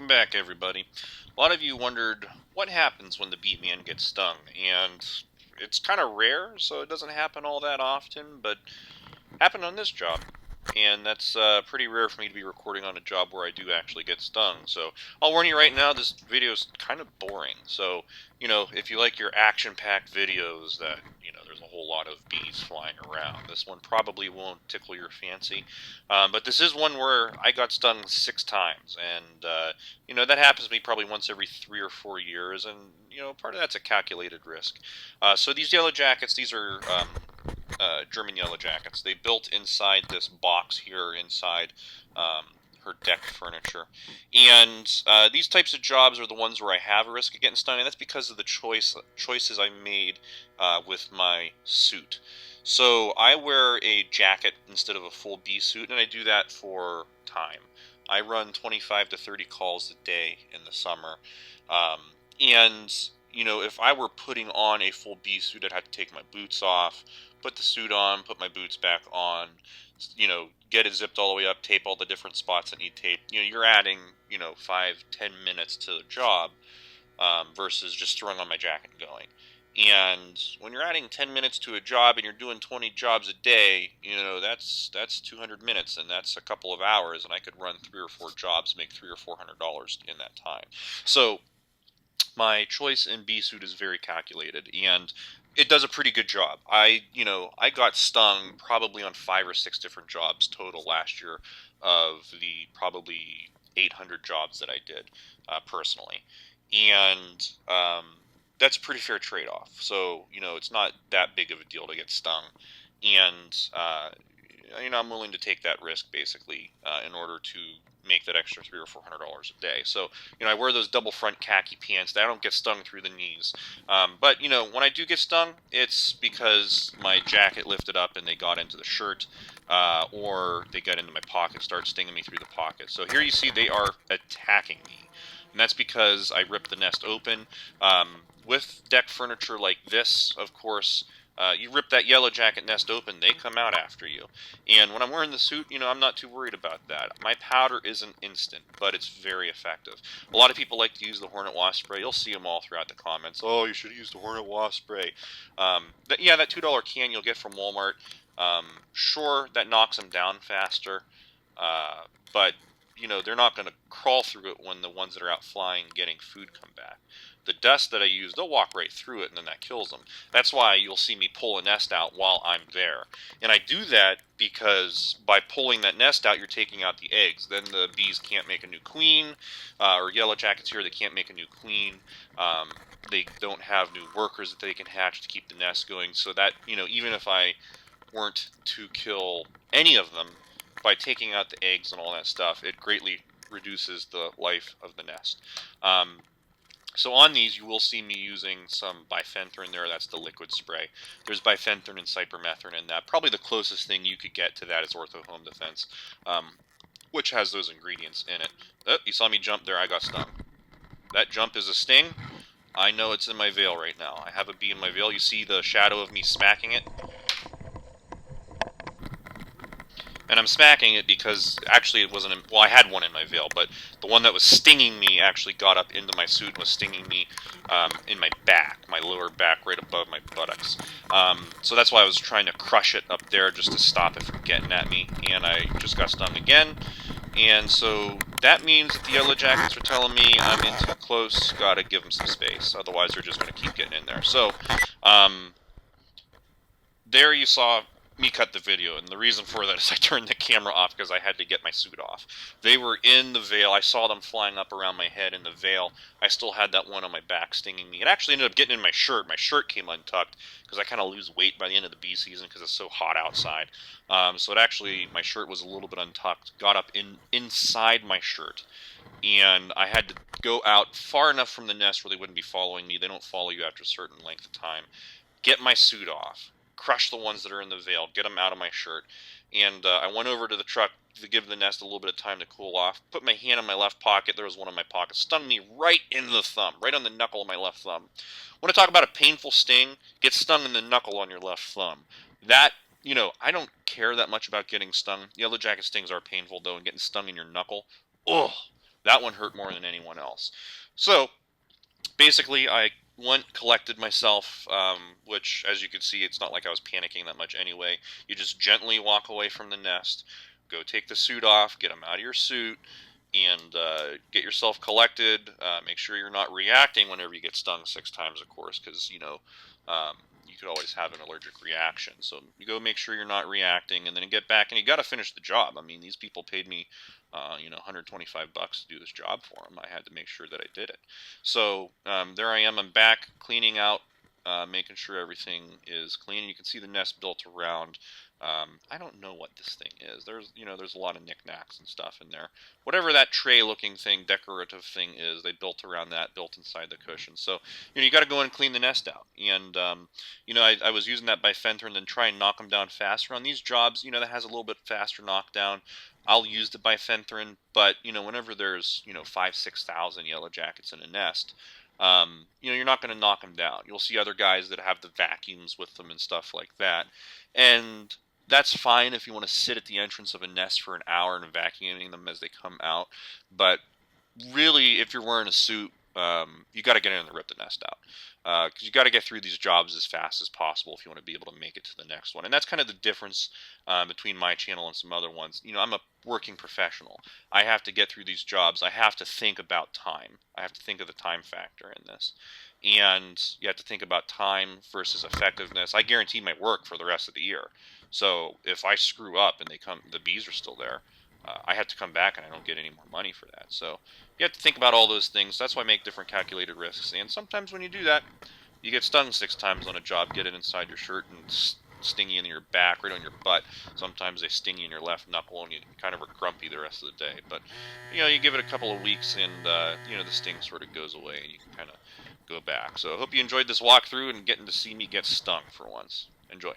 back, everybody. A lot of you wondered what happens when the beat man gets stung, and it's kind of rare, so it doesn't happen all that often, but happened on this job. And that's pretty rare for me to be recording on a job where I do actually get stung. So I'll warn you right now, this video is kind of boring. So, if you like your action-packed videos that, there's a whole lot of bees flying around, this one probably won't tickle your fancy. But this is one where I got stung 6 times. And, that happens to me probably once every 3 or 4 years. And, part of that's a calculated risk. So these yellow jackets, these are German yellow jackets. They built inside this box here inside her deck furniture. And these types of jobs are the ones where I have a risk of getting stung, and that's because of the choices I made with my suit. So I wear a jacket instead of a full bee suit, and I do that for time. I run 25 to 30 calls a day in the summer. And if I were putting on a full bee suit, I'd have to take my boots off, put the suit on, put my boots back on, get it zipped all the way up, tape all the different spots that need tape. You're adding, 5-10 minutes to the job versus just throwing on my jacket and going. And when you're adding 10 minutes to a job and you're doing 20 jobs a day, that's 200 minutes, and that's a couple of hours, and I could run 3 or 4 jobs, make $300 or $400 in that time. So my choice in bee suit is very calculated, and it does a pretty good job. I got stung probably on 5 or 6 different jobs total last year of the probably 800 jobs that I did personally, and that's a pretty fair trade-off. So it's not that big of a deal to get stung, and I'm willing to take that risk basically in order to make that extra $300 or $400 a day. So I wear those double front khaki pants that I don't get stung through the knees. But when I do get stung, it's because my jacket lifted up and they got into the shirt, or they got into my pocket, start stinging me through the pocket. So here you see they are attacking me, and that's because I ripped the nest open. With deck furniture like this, of course, you rip that yellow jacket nest open, they come out after you. And when I'm wearing the suit, I'm not too worried about that. My powder isn't instant, but it's very effective. A lot of people like to use the Hornet Wasp spray. You'll see them all throughout the comments. Oh, you should use the Hornet Wasp spray. Yeah, that $2 can you'll get from Walmart. Sure, that knocks them down faster, but they're not going to crawl through it when the ones that are out flying getting food come back. The dust that I use, they'll walk right through it, and then that kills them. That's why you'll see me pull a nest out while I'm there. And I do that because by pulling that nest out, you're taking out the eggs. Then the bees can't make a new queen, or yellow jackets here, they can't make a new queen. They don't have new workers that they can hatch to keep the nest going. So that, even if I weren't to kill any of them, by taking out the eggs and all that stuff, it greatly reduces the life of the nest. So on these, you will see me using some bifenthrin there. That's the liquid spray. There's bifenthrin and cypermethrin in that. Probably the closest thing you could get to that is Ortho Home Defense, which has those ingredients in it. Oh, you saw me jump there. I got stung. That jump is a sting. I know it's in my veil right now. I have a bee in my veil. You see the shadow of me smacking it? And I'm smacking it because actually it wasn't, well, I had one in my veil, but the one that was stinging me actually got up into my suit and was stinging me in my back, my lower back, right above my buttocks. So that's why I was trying to crush it up there just to stop it from getting at me, and I just got stung again. And so that means that the yellow jackets are telling me I'm in too close, gotta give them some space, otherwise they're just going to keep getting in there. So, there you saw me cut the video, and the reason for that is I turned the camera off because I had to get my suit off. They were in the veil. I saw them flying up around my head in the veil. I still had that one on my back stinging me. It actually ended up getting in my shirt. My shirt came untucked because I kind of lose weight by the end of the bee season because it's so hot outside. So it actually, my shirt was a little bit untucked, got up inside my shirt. And I had to go out far enough from the nest where they wouldn't be following me. They don't follow you after a certain length of time. Get my suit off. Crush the ones that are in the veil, get them out of my shirt, and I went over to the truck to give the nest a little bit of time to cool off, put my hand in my left pocket, there was one in my pocket, stung me right in the thumb, right on the knuckle of my left thumb. Want to talk about a painful sting? Get stung in the knuckle on your left thumb. That, I don't care that much about getting stung. Yellow jacket stings are painful though, and getting stung in your knuckle, ugh, That one hurt more than anyone else. So basically, I went, collected myself, which, as you can see, it's not like I was panicking that much anyway. You just gently walk away from the nest, go take the suit off, get them out of your suit, and get yourself collected. Make sure you're not reacting whenever you get stung 6 times, of course, because, you could always have an allergic reaction. So you go make sure you're not reacting, and then you get back, and you got to finish the job. I mean, these people paid me, $125 to do this job for them. I had to make sure that I did it. So there I am. I'm back cleaning out, making sure everything is clean. You can see the nest built around. I don't know what this thing is. There's a lot of knickknacks and stuff in there. Whatever that tray-looking thing, decorative thing is, they built around that, built inside the cushion. So, you got to go in and clean the nest out. And, I was using that bifenthrin and try and knock them down faster. On these jobs, that has a little bit faster knockdown. I'll use the bifenthrin, but, whenever there's, 5, 6,000 yellow jackets in a nest, you're not going to knock them down. You'll see other guys that have the vacuums with them and stuff like that. And that's fine if you want to sit at the entrance of a nest for an hour and vacuuming them as they come out. But really, if you're wearing a suit, you got to get in and rip the nest out. Because you got to get through these jobs as fast as possible if you want to be able to make it to the next one. And that's kind of the difference between my channel and some other ones. I'm a working professional. I have to get through these jobs. I have to think about time. I have to think of the time factor in this. And you have to think about time versus effectiveness. I guarantee my work for the rest of the year. So if I screw up and the bees are still there, I have to come back and I don't get any more money for that. So you have to think about all those things. That's why I make different calculated risks. And sometimes when you do that, you get stung 6 times on a job, get it inside your shirt and sting you in your back, right on your butt. Sometimes they sting you in your left knuckle and you kind of are grumpy the rest of the day. But, you give it a couple of weeks and, the sting sort of goes away and you can kind of go back. So I hope you enjoyed this walkthrough and getting to see me get stung for once. Enjoy.